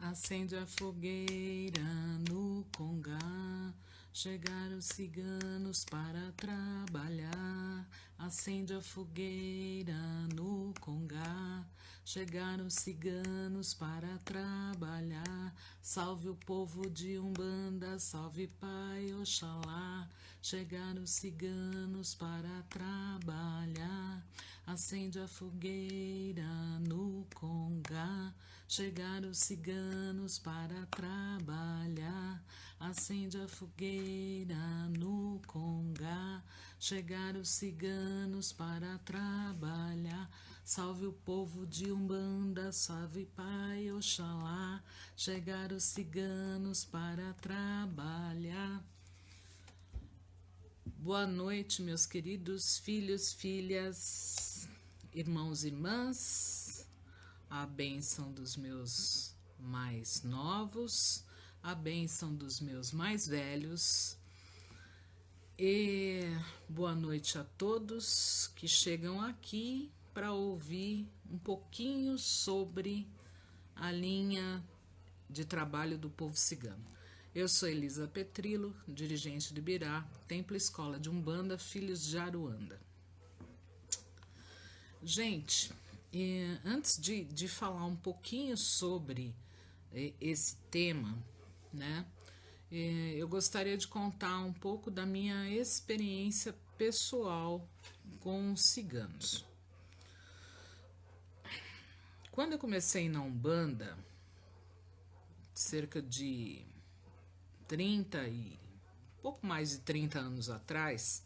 Acende a fogueira no Congá, chegaram os ciganos para trabalhar. Acende a fogueira no Congá, chegaram os ciganos para trabalhar. Salve o povo de Umbanda, salve Pai Oxalá. Chegaram os ciganos para trabalhar. Acende a fogueira no Congá, chegaram os ciganos para trabalhar. Acende a fogueira no Congá, chegaram os ciganos para trabalhar. Salve o povo de Umbanda, salve Pai Oxalá. Chegaram os ciganos para trabalhar. Boa noite, meus queridos filhos, filhas, irmãos e irmãs. A bênção dos meus mais novos, a bênção dos meus mais velhos. E boa noite a todos que chegam aqui para ouvir um pouquinho sobre a linha de trabalho do povo cigano. Eu sou Elisa Petrillo, dirigente do Ibirá, Templo Escola de Umbanda, Filhos de Aruanda. Gente, antes de falar um pouquinho sobre esse tema, né, eu gostaria de contar um pouco da minha experiência pessoal com os ciganos. Quando eu comecei na Umbanda, cerca de 30 e pouco mais de 30 anos atrás,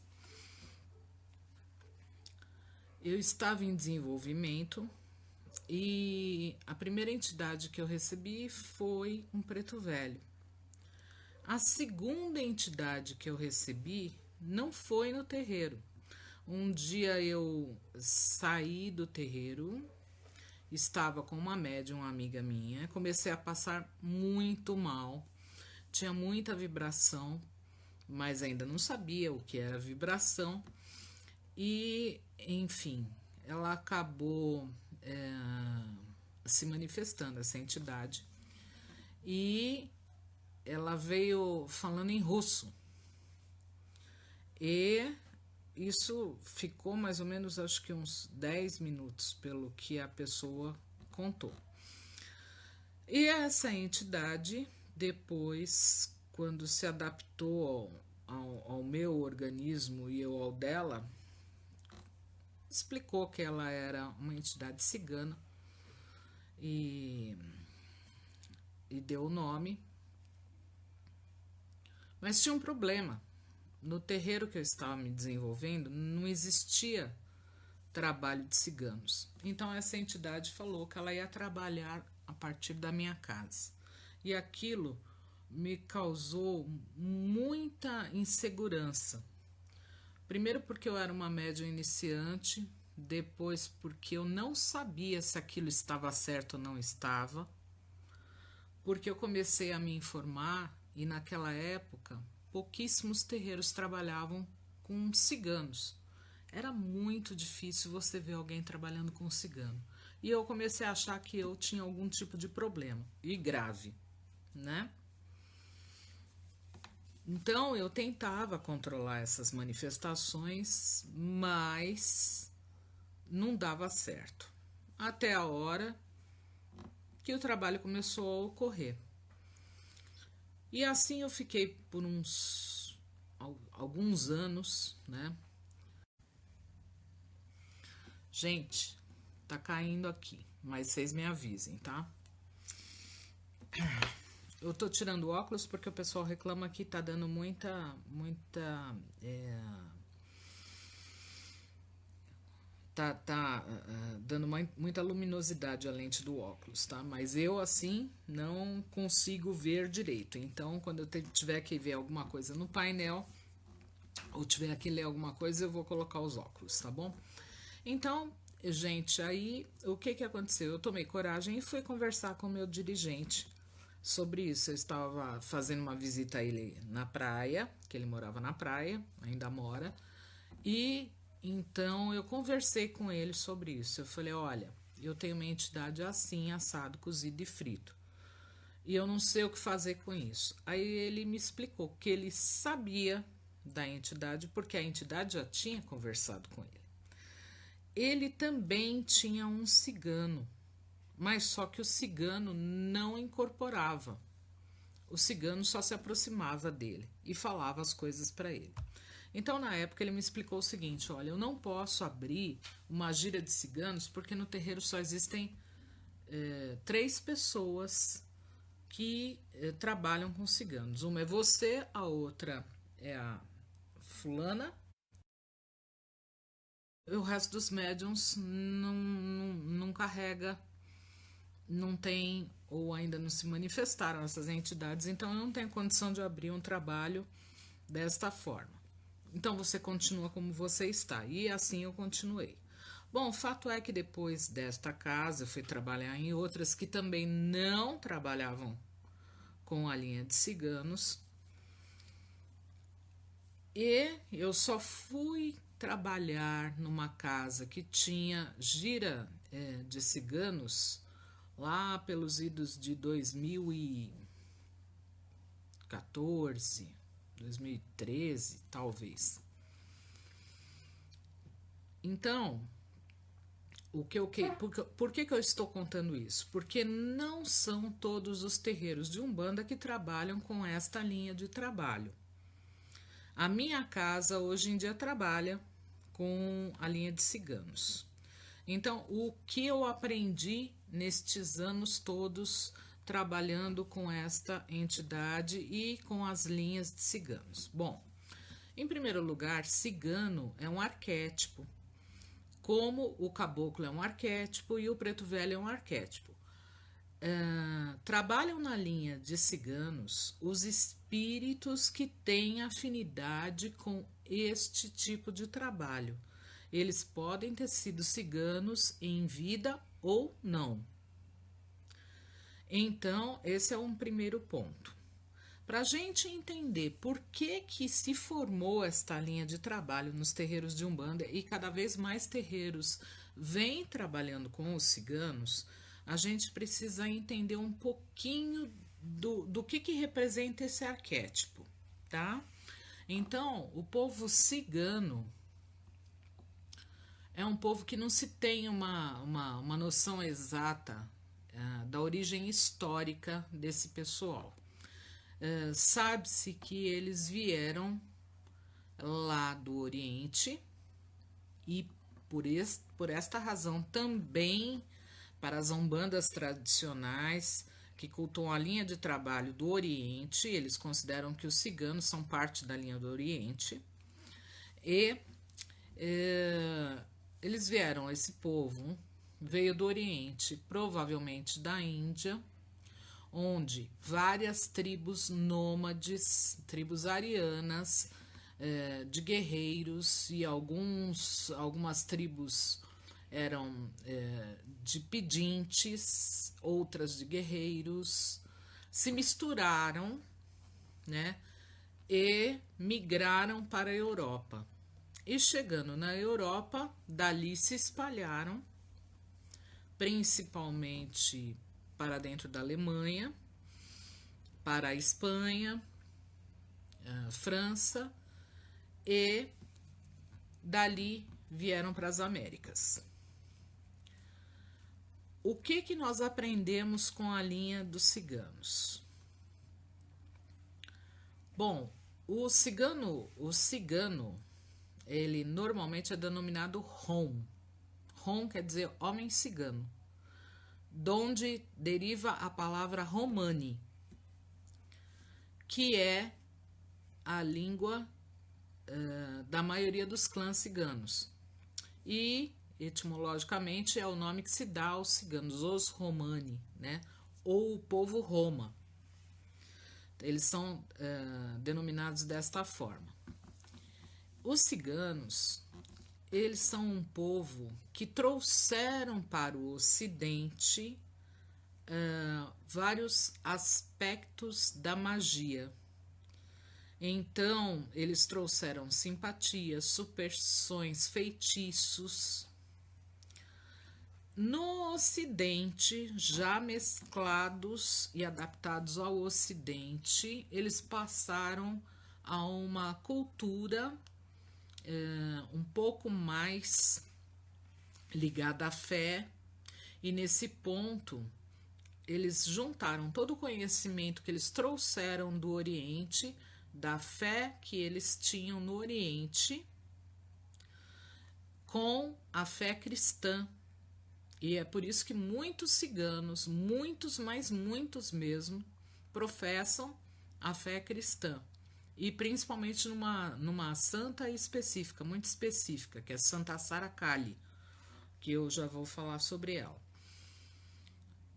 eu estava em desenvolvimento e a primeira entidade que eu recebi foi um preto velho. A segunda entidade que eu recebi não foi no terreiro. Um dia eu saí do terreiro, estava com uma médium, uma amiga minha, comecei a passar muito mal. Tinha muita vibração, mas ainda não sabia o que era vibração. E, enfim, ela acabou se manifestando, essa entidade. E ela veio falando em russo. E isso ficou mais ou menos, acho que uns 10 minutos, pelo que a pessoa contou. E essa entidade, depois, quando se adaptou ao meu organismo e eu ao dela, explicou que ela era uma entidade cigana e deu o nome. Mas tinha um problema. No terreiro que eu estava me desenvolvendo, não existia trabalho de ciganos. Então essa entidade falou que ela ia trabalhar a partir da minha casa. E aquilo me causou muita insegurança. Primeiro porque eu era uma médium iniciante, depois porque eu não sabia se aquilo estava certo ou não estava, porque eu comecei a me informar e naquela época pouquíssimos terreiros trabalhavam com ciganos. Era muito difícil você ver alguém trabalhando com cigano. E eu comecei a achar que eu tinha algum tipo de problema, e grave, né? Então eu tentava controlar essas manifestações, mas não dava certo. Até a hora que o trabalho começou a ocorrer. E assim eu fiquei por alguns anos, né? Gente, tá caindo aqui, mas vocês me avisem, tá? Eu tô tirando o óculos porque o pessoal reclama que tá dando dando muita luminosidade à lente do óculos, tá? Mas eu, assim, não consigo ver direito. Então, quando eu tiver que ver alguma coisa no painel, ou tiver que ler alguma coisa, eu vou colocar os óculos, tá bom? Então, gente, aí, o que aconteceu? Eu tomei coragem e fui conversar com o meu dirigente sobre isso. Eu estava fazendo uma visita a ele na praia, que ele morava na praia, ainda mora, e então eu conversei com ele sobre isso. Eu falei, olha, eu tenho uma entidade assim, assado, cozido e frito. e eu não sei o que fazer com isso. Aí ele me explicou que ele sabia da entidade porque a entidade já tinha conversado com ele. Ele também tinha um cigano, mas só que o cigano não incorporava. O cigano só se aproximava dele e falava as coisas para ele. Então, na época, ele me explicou o seguinte: olha, eu não posso abrir uma gira de ciganos porque no terreiro só existem 3 pessoas que trabalham com ciganos. Uma é você, a outra é a fulana. O resto dos médiums não carrega, não tem ou ainda não se manifestaram essas entidades, então eu não tenho condição de abrir um trabalho desta forma. Então você continua como você está. E assim eu continuei. Bom, o fato é que depois desta casa eu fui trabalhar em outras que também não trabalhavam com a linha de ciganos. E eu só fui trabalhar numa casa que tinha gira de ciganos lá pelos idos de 2014, 2013, talvez. Então, por que eu estou contando isso? Porque não são todos os terreiros de Umbanda que trabalham com esta linha de trabalho. A minha casa hoje em dia trabalha com a linha de ciganos. Então, o que eu aprendi nestes anos todos trabalhando com esta entidade e com as linhas de ciganos? Bom, em primeiro lugar, cigano é um arquétipo, como o caboclo é um arquétipo e o preto velho é um arquétipo. Trabalham na linha de ciganos os espíritos que têm afinidade com este tipo de trabalho. Eles podem ter sido ciganos em vida ou não. Então, esse é um primeiro ponto. Para a gente entender por que se formou esta linha de trabalho nos terreiros de Umbanda e cada vez mais terreiros vêm trabalhando com os ciganos, a gente precisa entender um pouquinho do que representa esse arquétipo, tá? Então, o povo cigano é um povo que não se tem uma noção exata da origem histórica desse pessoal. Sabe-se que eles vieram lá do Oriente e por esta razão também para as umbandas tradicionais que cultuam a linha de trabalho do Oriente, eles consideram que os ciganos são parte da linha do Oriente e eles vieram, esse povo veio do Oriente, provavelmente da Índia, onde várias tribos nômades, tribos arianas, de guerreiros e algumas tribos eram de pedintes, outras de guerreiros, se misturaram, né, e migraram para a Europa. E chegando na Europa, dali se espalharam, principalmente para dentro da Alemanha, para a Espanha, a França, e dali vieram para as Américas. O que nós aprendemos com a linha dos ciganos? Bom, o cigano, ele normalmente é denominado Rom. Rom quer dizer homem cigano, donde deriva a palavra Romani, que é a língua da maioria dos clãs ciganos. E, etimologicamente, é o nome que se dá aos ciganos, os Romani, né? Ou o povo Roma. Eles são denominados desta forma. Os ciganos, eles são um povo que trouxeram para o Ocidente vários aspectos da magia. Então, eles trouxeram simpatias, superstições, feitiços. No Ocidente, já mesclados e adaptados ao Ocidente, eles passaram a uma cultura um pouco mais ligada à fé, e nesse ponto eles juntaram todo o conhecimento que eles trouxeram do Oriente, da fé que eles tinham no Oriente, com a fé cristã. E é por isso que muitos ciganos, muitos, mas muitos mesmo, professam a fé cristã. E principalmente numa santa específica, muito específica, que é Santa Sara Kali, que eu já vou falar sobre ela.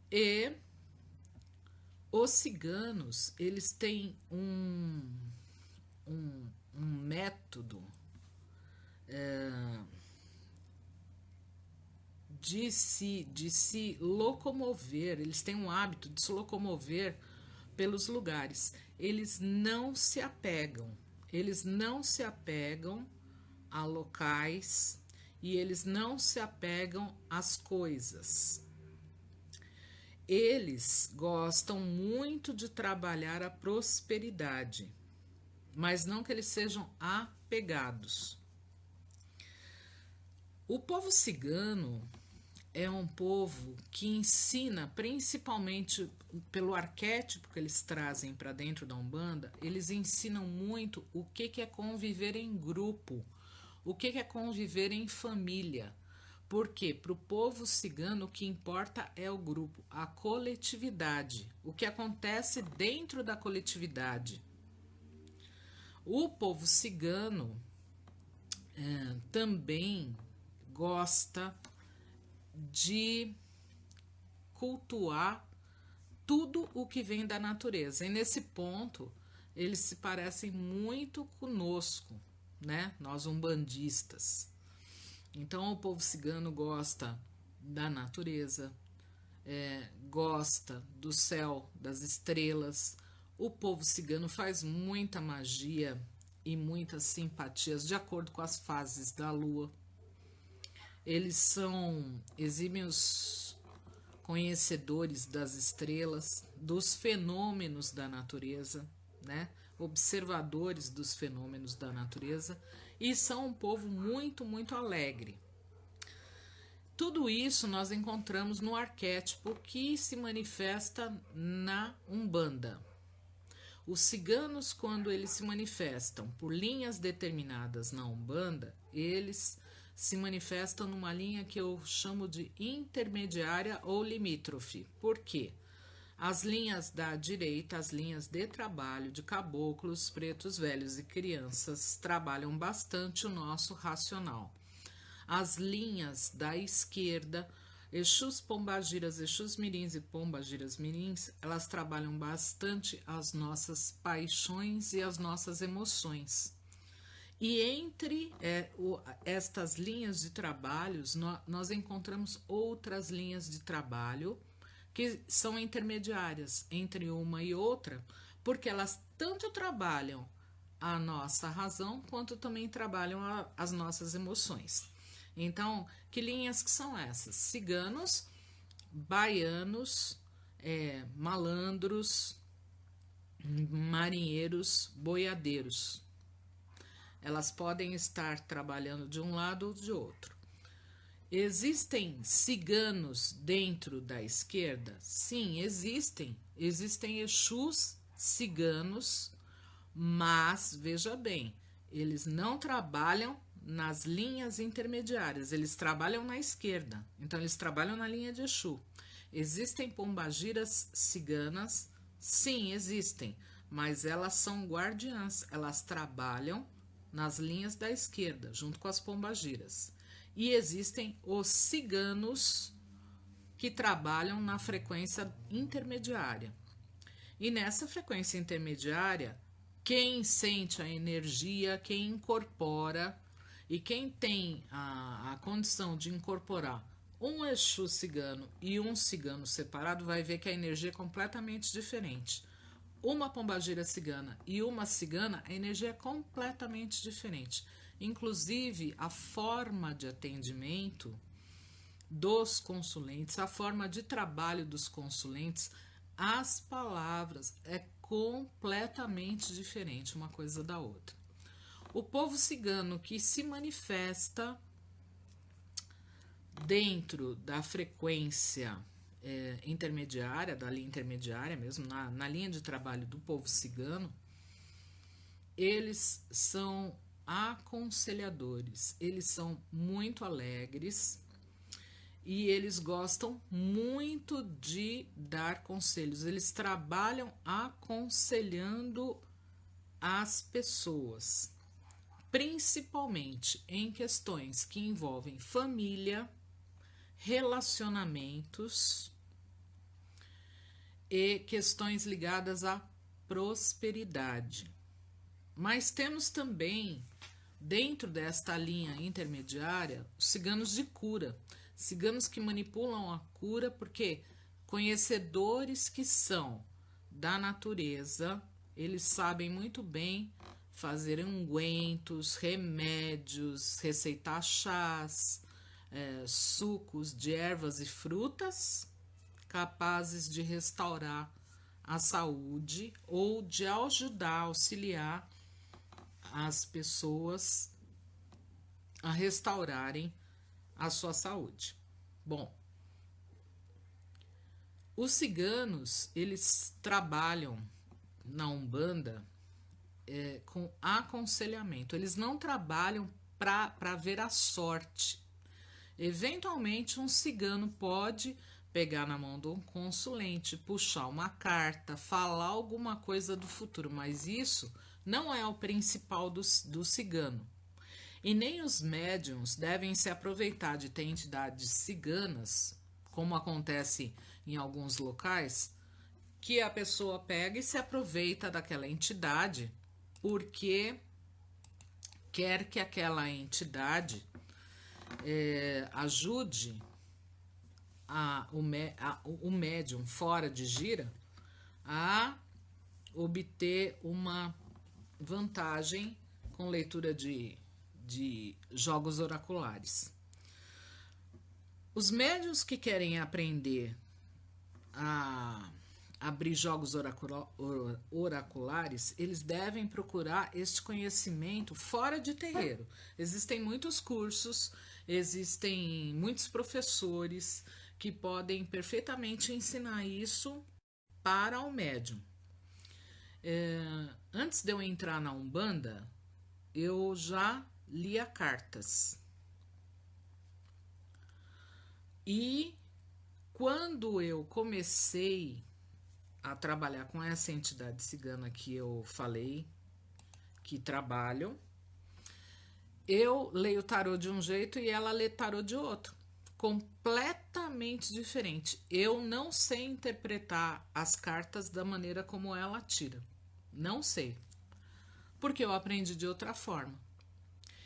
E os ciganos, eles têm um método de se locomover, eles têm um hábito de se locomover pelos lugares. Eles não se apegam a locais e eles não se apegam às coisas. Eles gostam muito de trabalhar a prosperidade, mas não que eles sejam apegados. O povo cigano é um povo que ensina, principalmente pelo arquétipo que eles trazem para dentro da Umbanda, eles ensinam muito o que é conviver em grupo, o que é conviver em família. Porque para o povo cigano o que importa é o grupo, a coletividade, o que acontece dentro da coletividade. O povo cigano também gosta de cultuar tudo o que vem da natureza. E nesse ponto, eles se parecem muito conosco, né? Nós umbandistas. Então, o povo cigano gosta da natureza, gosta do céu, das estrelas. O povo cigano faz muita magia e muitas simpatias de acordo com as fases da lua. Eles são exímios conhecedores das estrelas, dos fenômenos da natureza, né? Observadores dos fenômenos da natureza, e são um povo muito, muito alegre. Tudo isso nós encontramos no arquétipo que se manifesta na Umbanda. Os ciganos, quando eles se manifestam por linhas determinadas na Umbanda, eles se manifestam numa linha que eu chamo de intermediária ou limítrofe. Por quê? As linhas da direita, as linhas de trabalho de caboclos, pretos velhos e crianças trabalham bastante o nosso racional. As linhas da esquerda, Exus Pombagiras, Exus Mirins e Pombagiras Mirins, elas trabalham bastante as nossas paixões e as nossas emoções. E entre estas linhas de trabalhos, nós encontramos outras linhas de trabalho que são intermediárias entre uma e outra, porque elas tanto trabalham a nossa razão, quanto também trabalham as nossas emoções. Então, que linhas que são essas? Ciganos, baianos, malandros, marinheiros, boiadeiros. Elas podem estar trabalhando de um lado ou de outro. Existem ciganos dentro da esquerda? Sim, existem. Existem Exus ciganos, mas, veja bem, eles não trabalham nas linhas intermediárias, eles trabalham na esquerda, então eles trabalham na linha de Exu. Existem pombagiras ciganas? Sim, existem, mas elas são guardiãs, elas trabalham nas linhas da esquerda, junto com as pombagiras. E existem os ciganos que trabalham na frequência intermediária. E nessa frequência intermediária, quem sente a energia, quem incorpora e quem tem a condição de incorporar um Exu cigano e um cigano separado vai ver que a energia é completamente diferente. Uma pombagira cigana e uma cigana, a energia é completamente diferente. Inclusive, a forma de atendimento dos consulentes, a forma de trabalho dos consulentes, as palavras é completamente diferente uma coisa da outra. O povo cigano que se manifesta dentro da frequência intermediária, da linha intermediária mesmo, na linha de trabalho do povo cigano, eles são aconselhadores, eles são muito alegres e eles gostam muito de dar conselhos. Eles trabalham aconselhando as pessoas, principalmente em questões que envolvem família, relacionamentos e questões ligadas à prosperidade. Mas temos também, dentro desta linha intermediária, os ciganos de cura, ciganos que manipulam a cura, porque conhecedores que são da natureza, eles sabem muito bem fazer ungüentos, remédios, receitar chás, sucos de ervas e frutas, capazes de restaurar a saúde ou de ajudar, auxiliar as pessoas a restaurarem a sua saúde. Bom, os ciganos, eles trabalham na Umbanda com aconselhamento. Eles não trabalham para ver a sorte. Eventualmente, um cigano pode pegar na mão de um consulente, puxar uma carta, falar alguma coisa do futuro, mas isso não é o principal do cigano. E nem os médiums devem se aproveitar de ter entidades ciganas, como acontece em alguns locais, que a pessoa pega e se aproveita daquela entidade porque quer que aquela entidade ajude o médium fora de gira a obter uma vantagem com leitura de jogos oraculares. Os médiuns que querem aprender a abrir jogos oraculares, eles devem procurar este conhecimento fora de terreiro. Existem muitos cursos, existem muitos professores que podem perfeitamente ensinar isso para o médium. Antes de eu entrar na Umbanda, eu já lia cartas. E quando eu comecei a trabalhar com essa entidade cigana que eu falei, que trabalho, eu leio tarô de um jeito e ela lê tarô de outro, completamente diferente. Eu não sei interpretar as cartas da maneira como ela tira, não sei, porque eu aprendi de outra forma.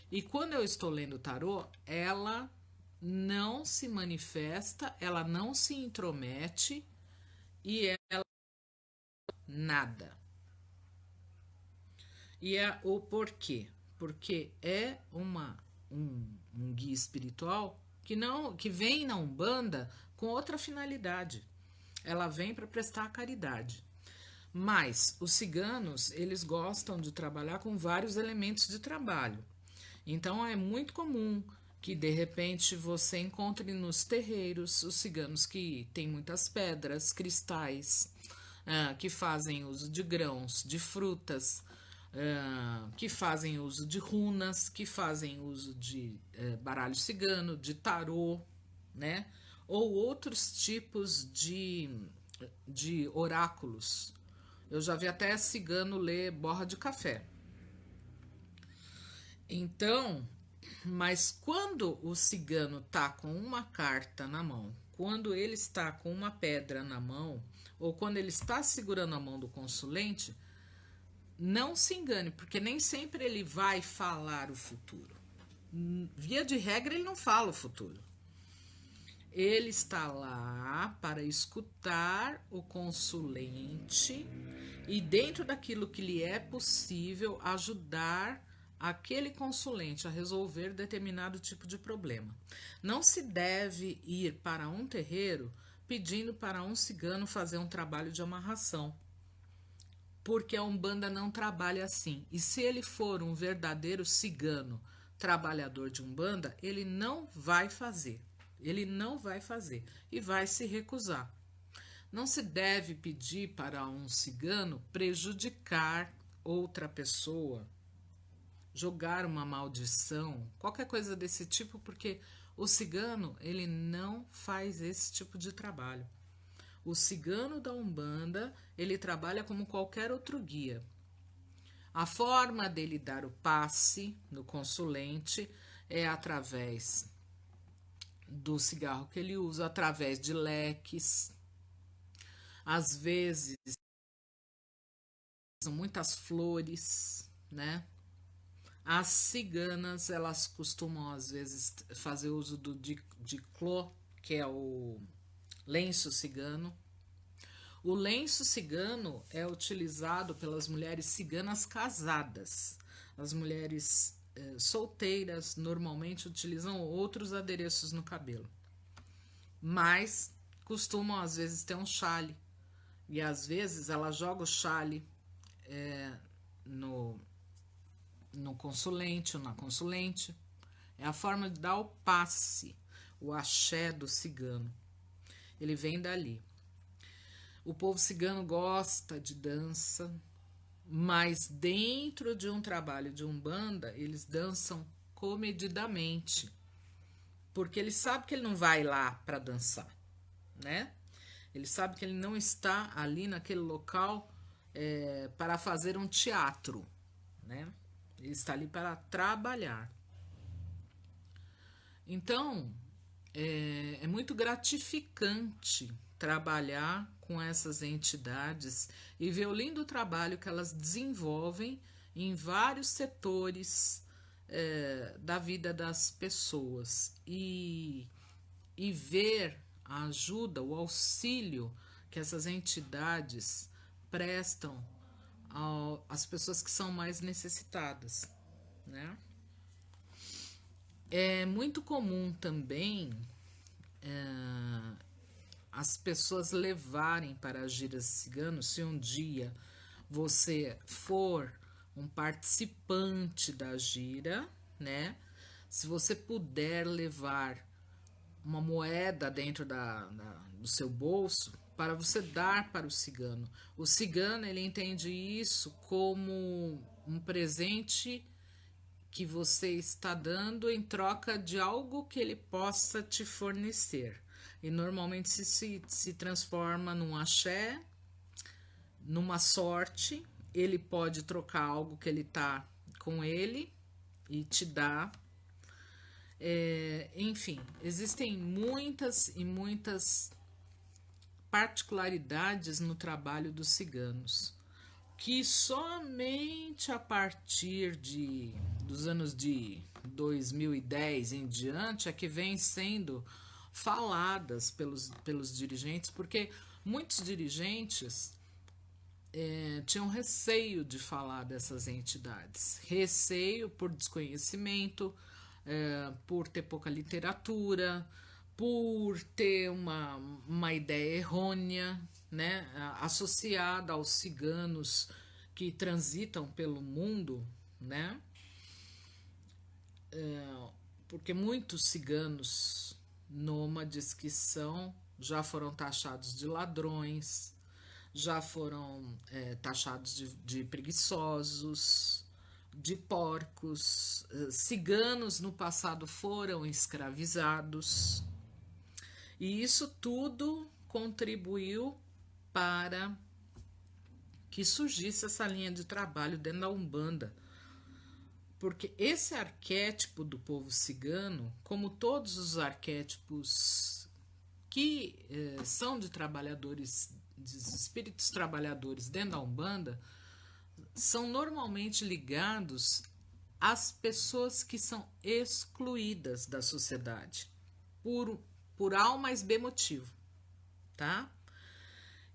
E quando eu estou lendo tarô, ela não se manifesta, ela não se intromete e ela nada. E é o porquê? Porque é um guia espiritual que vem na Umbanda com outra finalidade. Ela vem para prestar caridade. Mas os ciganos, eles gostam de trabalhar com vários elementos de trabalho. Então é muito comum que de repente você encontre nos terreiros os ciganos que têm muitas pedras, cristais, que fazem uso de grãos, de frutas, que fazem uso de runas, que fazem uso de baralho cigano, de tarô, né? Ou outros tipos de oráculos. Eu já vi até cigano ler borra de café. Então, mas quando o cigano está com uma carta na mão, quando ele está com uma pedra na mão, ou quando ele está segurando a mão do consulente, não se engane, porque nem sempre ele vai falar o futuro. Via de regra, ele não fala o futuro. Ele está lá para escutar o consulente e, dentro daquilo que lhe é possível, ajudar aquele consulente a resolver determinado tipo de problema. Não se deve ir para um terreiro pedindo para um cigano fazer um trabalho de amarração, porque a Umbanda não trabalha assim. E se ele for um verdadeiro cigano trabalhador de Umbanda, ele não vai fazer. Ele não vai fazer e vai se recusar. Não se deve pedir para um cigano prejudicar outra pessoa, jogar uma maldição, qualquer coisa desse tipo, porque o cigano, ele não faz esse tipo de trabalho. O cigano da Umbanda, ele trabalha como qualquer outro guia. A forma dele dar o passe no consulente é através do cigarro que ele usa, através de leques. Às vezes, são muitas flores, né? As ciganas, elas costumam, às vezes, fazer uso do diclô, que é o lenço cigano. O lenço cigano é utilizado pelas mulheres ciganas casadas. As mulheres solteiras normalmente utilizam outros adereços no cabelo, mas costumam às vezes ter um chale, e às vezes ela joga o chale no consulente ou na consulente. É a forma de dar o passe, o axé do cigano. Ele vem dali. O povo cigano gosta de dança, mas dentro de um trabalho de Umbanda, eles dançam comedidamente, porque ele sabe que ele não vai lá para dançar, né? Ele sabe que ele não está ali naquele local para fazer um teatro, né? Ele está ali para trabalhar. Então, é muito gratificante trabalhar com essas entidades e ver o lindo trabalho que elas desenvolvem em vários setores da vida das pessoas e ver a ajuda, o auxílio que essas entidades prestam às pessoas que são mais necessitadas, né? É muito comum também as pessoas levarem para as giras ciganos, se um dia você for um participante da gira, né? Se você puder levar uma moeda dentro do seu bolso para você dar para o cigano. O cigano, ele entende isso como um presente que você está dando em troca de algo que ele possa te fornecer. E normalmente se transforma num axé, numa sorte. Ele pode trocar algo que ele tá com ele e te dá. Enfim, existem muitas e muitas particularidades no trabalho dos ciganos, que somente a partir dos anos de 2010 em diante é que vem sendo faladas pelos dirigentes, porque muitos dirigentes tinham receio de falar dessas entidades, receio por desconhecimento, por ter pouca literatura, por ter uma ideia errônea, né, associada aos ciganos que transitam pelo mundo, né? Porque muitos ciganos nômades que já foram taxados de ladrões, já foram taxados de preguiçosos, de porcos. Ciganos no passado foram escravizados, e isso tudo contribuiu para que surgisse essa linha de trabalho dentro da Umbanda. Porque esse arquétipo do povo cigano, como todos os arquétipos que são de trabalhadores, de espíritos trabalhadores dentro da Umbanda, são normalmente ligados às pessoas que são excluídas da sociedade por A mais B motivo, tá?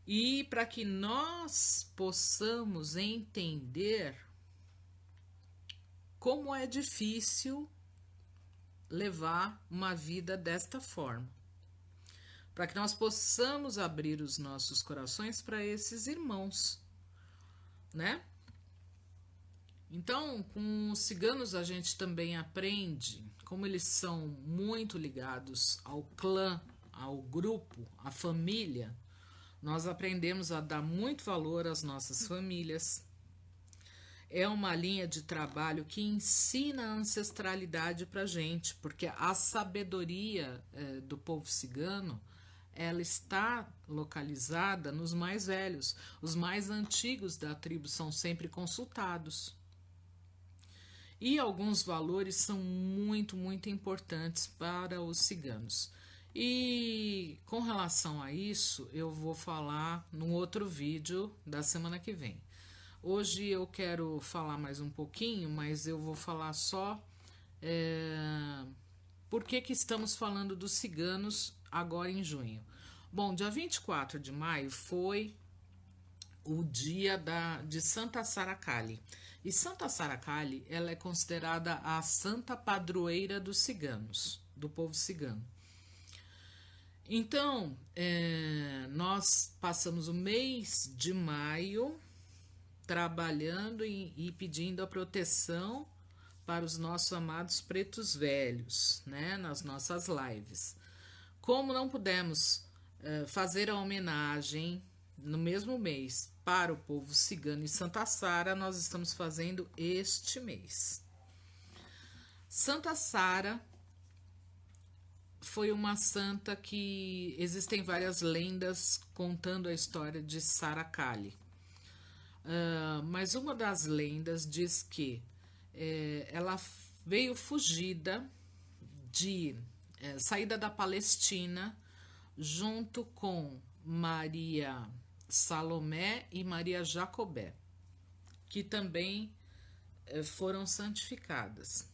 E para que nós possamos entender como é difícil levar uma vida desta forma, para que nós possamos abrir os nossos corações para esses irmãos, né? Então, com os ciganos a gente também aprende como eles são muito ligados ao clã, ao grupo, à família. Nós aprendemos a dar muito valor às nossas famílias. É uma linha de trabalho que ensina a ancestralidade para a gente, porque a sabedoria do povo cigano, ela está localizada nos mais velhos. Os mais antigos da tribo são sempre consultados. E alguns valores são muito, muito importantes para os ciganos. E com relação a isso, eu vou falar num outro vídeo da semana que vem. Hoje eu quero falar mais um pouquinho, mas eu vou falar só por que estamos falando dos ciganos agora em junho. Bom, dia 24 de maio foi o dia de Santa Sara Kali. E Santa Sara Kali, ela é considerada a santa padroeira dos ciganos, do povo cigano. Então, nós passamos o mês de maio trabalhando e pedindo a proteção para os nossos amados pretos velhos, né, nas nossas lives. Como não pudemos fazer a homenagem no mesmo mês para o povo cigano e Santa Sara, nós estamos fazendo este mês. Santa Sara foi uma santa que existem várias lendas contando a história de Sara Kali. Mas uma das lendas diz que ela veio fugida saída da Palestina junto com Maria Salomé e Maria Jacobé, que também foram santificadas.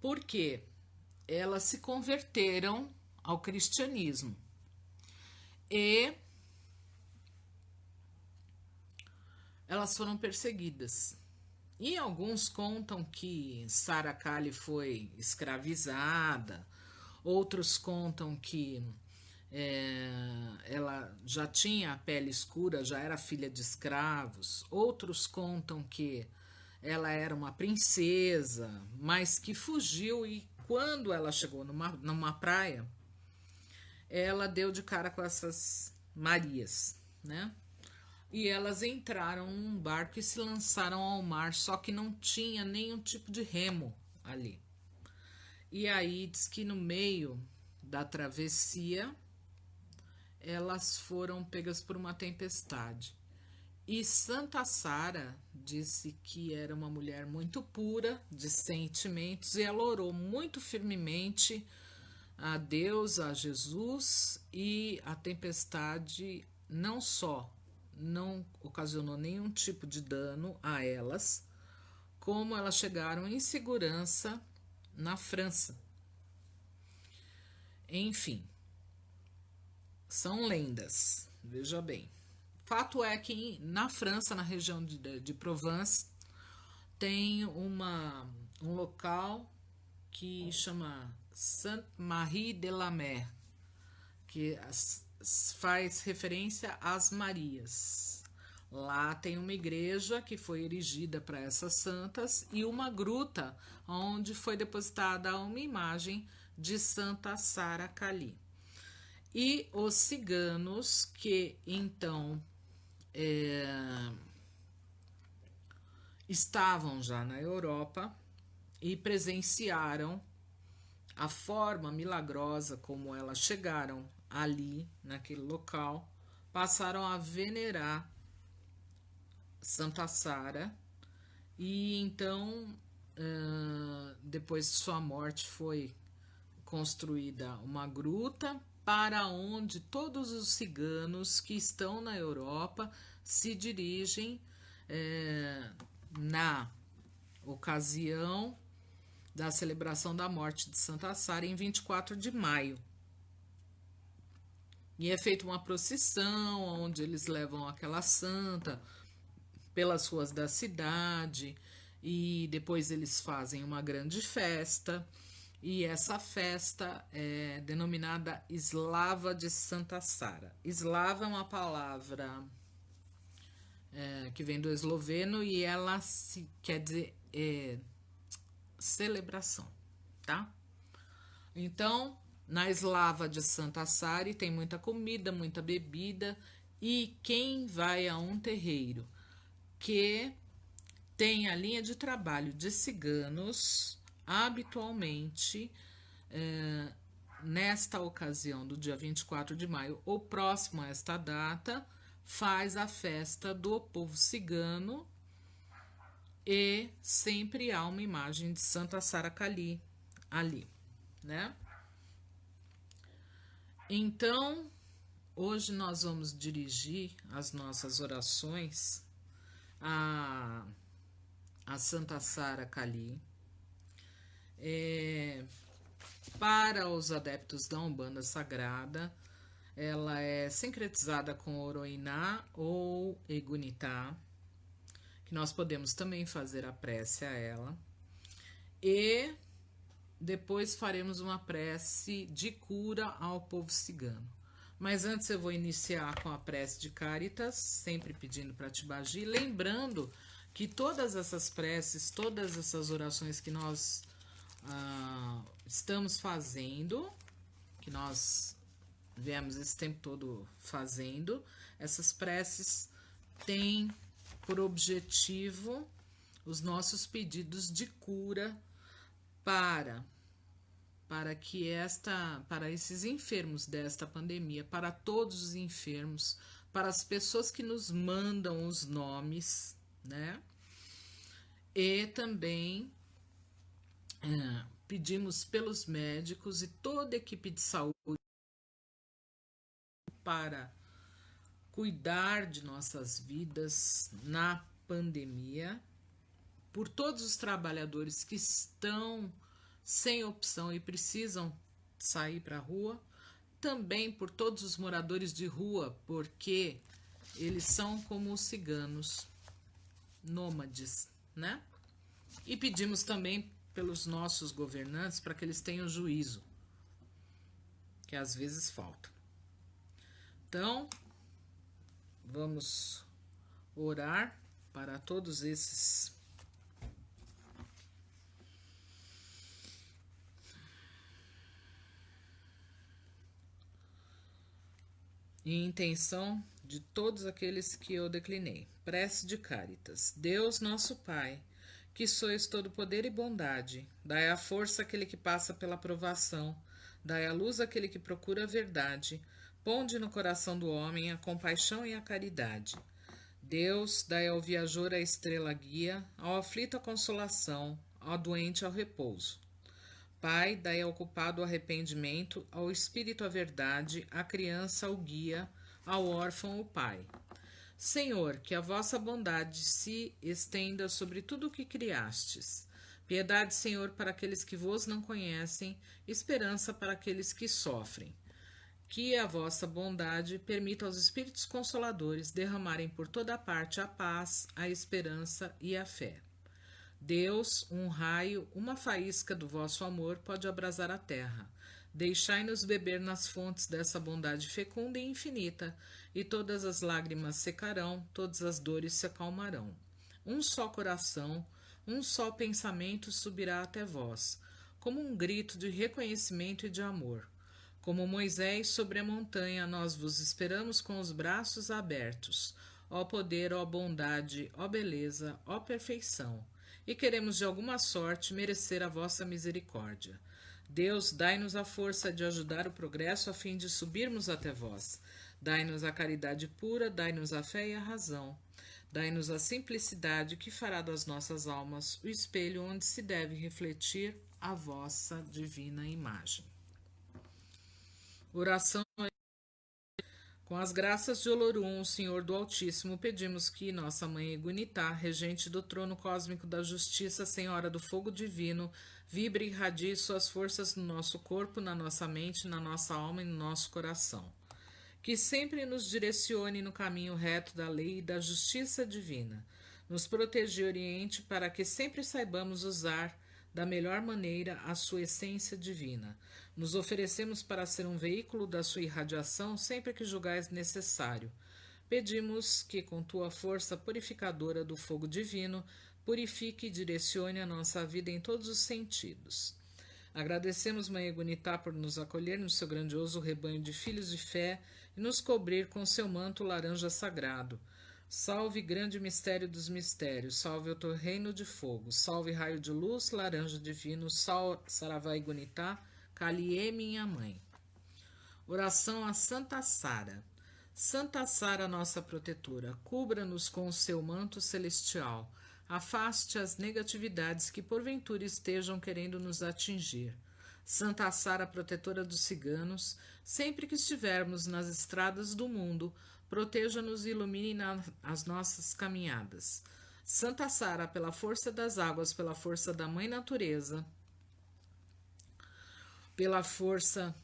Porque elas se converteram ao cristianismo e elas foram perseguidas. E alguns contam que Sara Kali foi escravizada, outros contam que ela já tinha a pele escura, já era filha de escravos. Outros contam que ela era uma princesa, mas que fugiu e quando ela chegou numa praia, ela deu de cara com essas Marias, né? E elas entraram num barco e se lançaram ao mar, só que não tinha nenhum tipo de remo ali. E aí diz que no meio da travessia elas foram pegas por uma tempestade. E Santa Sara disse que era uma mulher muito pura de sentimentos e ela orou muito firmemente a Deus, a Jesus, e a tempestade não só não ocasionou nenhum tipo de dano a elas, como elas chegaram em segurança na França. Enfim, são lendas, veja bem. Fato é que na França, na região de Provence, tem um local que chama Sainte-Marie de la Mer, que faz referência às Marias. Lá tem uma igreja que foi erigida para essas santas e uma gruta onde foi depositada uma imagem de Santa Sara Kali. E os ciganos que então estavam já na Europa e presenciaram a forma milagrosa como elas chegaram ali, naquele local, passaram a venerar Santa Sara e então, depois de sua morte, foi construída uma gruta para onde todos os ciganos que estão na Europa se dirigem na ocasião da celebração da morte de Santa Sara em 24 de maio. E é feita uma procissão onde eles levam aquela santa pelas ruas da cidade e depois eles fazem uma grande festa, e essa festa é denominada Eslava de Santa Sara. Eslava é uma palavra que vem do esloveno e ela quer dizer celebração, tá? Então, na Eslava de Santa Sara tem muita comida, muita bebida, e quem vai a um terreiro que tem a linha de trabalho de ciganos, habitualmente, nesta ocasião do dia 24 de maio, ou próximo a esta data, faz a festa do povo cigano e sempre há uma imagem de Santa Sara Kali ali, né? Então, hoje nós vamos dirigir as nossas orações a Santa Sara Kali. Para os adeptos da Umbanda Sagrada, ela é sincretizada com Oroiná ou Egunitá, que nós podemos também fazer a prece a ela. E depois faremos uma prece de cura ao povo cigano. Mas antes eu vou iniciar com a prece de Caritas, sempre pedindo para Tibagi, lembrando que todas essas preces, todas essas orações que nós estamos fazendo, que nós viemos esse tempo todo fazendo, essas preces têm por objetivo os nossos pedidos de cura para esses enfermos desta pandemia, para todos os enfermos, para as pessoas que nos mandam os nomes, né? E também pedimos pelos médicos e toda a equipe de saúde para cuidar de nossas vidas na pandemia, por todos os trabalhadores que estão sem opção e precisam sair para a rua, também por todos os moradores de rua, porque eles são como os ciganos, nômades, né? E pedimos também pelos nossos governantes para que eles tenham juízo, que às vezes falta. Então, vamos orar para todos esses em intenção de todos aqueles que eu declinei. Prece de Caritas. Deus nosso Pai, que sois todo poder e bondade, dai a força àquele que passa pela provação, dai a luz àquele que procura a verdade, ponde no coração do homem a compaixão e a caridade. Deus, dai ao viajor a estrela guia, ao aflito a consolação, ao doente ao repouso. Pai, dai ao culpado o arrependimento, ao espírito a verdade, à criança o guia, ao órfão o pai. Senhor, que a vossa bondade se estenda sobre tudo o que criastes. Piedade, Senhor, para aqueles que vos não conhecem, esperança para aqueles que sofrem. Que a vossa bondade permita aos espíritos consoladores derramarem por toda parte a paz, a esperança e a fé. Deus, um raio, uma faísca do vosso amor pode abrasar a terra. Deixai-nos beber nas fontes dessa bondade fecunda e infinita, e todas as lágrimas secarão, todas as dores se acalmarão. Um só coração, um só pensamento subirá até vós, como um grito de reconhecimento e de amor. Como Moisés sobre a montanha, nós vos esperamos com os braços abertos. Ó poder, ó bondade, ó beleza, ó perfeição. E queremos de alguma sorte merecer a vossa misericórdia. Deus, dai-nos a força de ajudar o progresso a fim de subirmos até vós. Dai-nos a caridade pura, dai-nos a fé e a razão. Dai-nos a simplicidade que fará das nossas almas o espelho onde se deve refletir a vossa divina imagem. Oração. Com as graças de Olorum, o Senhor do Altíssimo, pedimos que nossa Mãe Egunitá, regente do trono cósmico da justiça, Senhora do fogo divino, vibre e irradie suas forças no nosso corpo, na nossa mente, na nossa alma e no nosso coração. Que sempre nos direcione no caminho reto da lei e da justiça divina. nos protege e oriente para que sempre saibamos usar da melhor maneira a sua essência divina. Nos oferecemos para ser um veículo da sua irradiação sempre que julgais necessário. Pedimos que, com tua força purificadora do fogo divino, purifique e direcione a nossa vida em todos os sentidos. Agradecemos, Mãe Egunitá, por nos acolher no seu grandioso rebanho de filhos de fé e nos cobrir com seu manto laranja sagrado. Salve grande mistério dos mistérios, salve o teu reino de fogo, salve raio de luz, laranja divino, Saravá Egunitá, Kaliê, minha mãe. Oração a Santa Sara. Santa Sara, nossa protetora, cubra-nos com o seu manto celestial, afaste as negatividades que porventura estejam querendo nos atingir. Santa Sara, protetora dos ciganos, sempre que estivermos nas estradas do mundo, proteja-nos e ilumine as nossas caminhadas. Santa Sara, pela força das águas, pela força da Mãe Natureza, pela força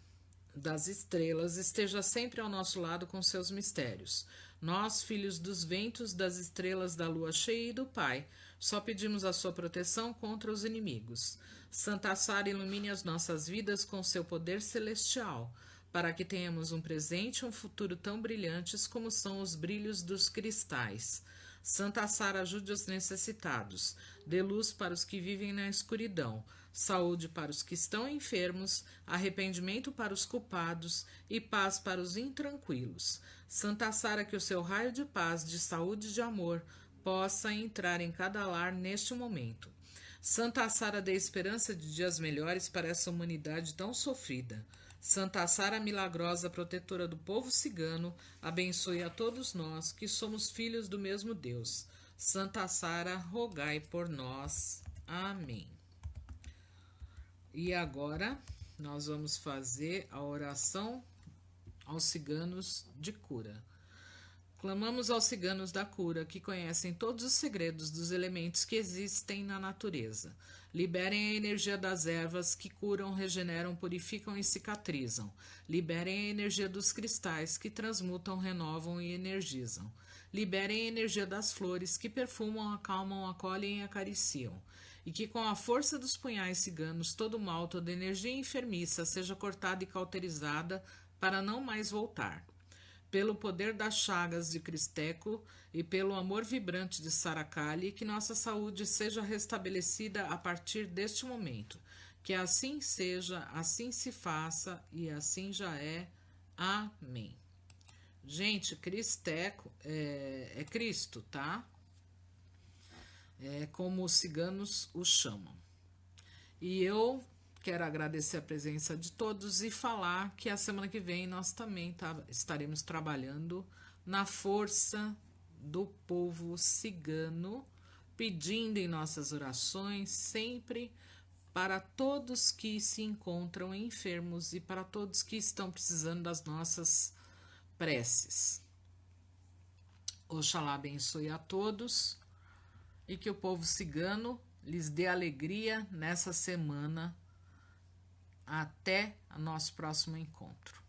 das estrelas, esteja sempre ao nosso lado com seus mistérios. Nós, filhos dos ventos, das estrelas, da lua cheia e do Pai, só pedimos a sua proteção contra os inimigos. Santa Sara, ilumine as nossas vidas com seu poder celestial, para que tenhamos um presente e um futuro tão brilhantes como são os brilhos dos cristais. Santa Sara, ajude os necessitados, dê luz para os que vivem na escuridão, saúde para os que estão enfermos, arrependimento para os culpados e paz para os intranquilos. Santa Sara, que o seu raio de paz, de saúde e de amor possa entrar em cada lar neste momento. Santa Sara, dê esperança de dias melhores para essa humanidade tão sofrida. Santa Sara, milagrosa, protetora do povo cigano, abençoe a todos nós que somos filhos do mesmo Deus. Santa Sara, rogai por nós. Amém. E agora nós vamos fazer a oração aos ciganos de cura. Clamamos aos ciganos da cura, que conhecem todos os segredos dos elementos que existem na natureza. Liberem a energia das ervas que curam, regeneram, purificam e cicatrizam. Liberem a energia dos cristais que transmutam, renovam e energizam. Liberem a energia das flores que perfumam, acalmam, acolhem e acariciam. E que com a força dos punhais ciganos todo mal, toda energia enfermiça seja cortada e cauterizada para não mais voltar. Pelo poder das chagas de Cristeco e pelo amor vibrante de Saracali, que nossa saúde seja restabelecida a partir deste momento. Que assim seja, assim se faça e assim já é. Amém. Gente, Cristeco é Cristo, tá? É como os ciganos o chamam. E eu quero agradecer a presença de todos e falar que a semana que vem nós também estaremos trabalhando na força do povo cigano, pedindo em nossas orações sempre para todos que se encontram enfermos e para todos que estão precisando das nossas preces. Oxalá abençoe a todos e que o povo cigano lhes dê alegria nessa semana. Até o nosso próximo encontro.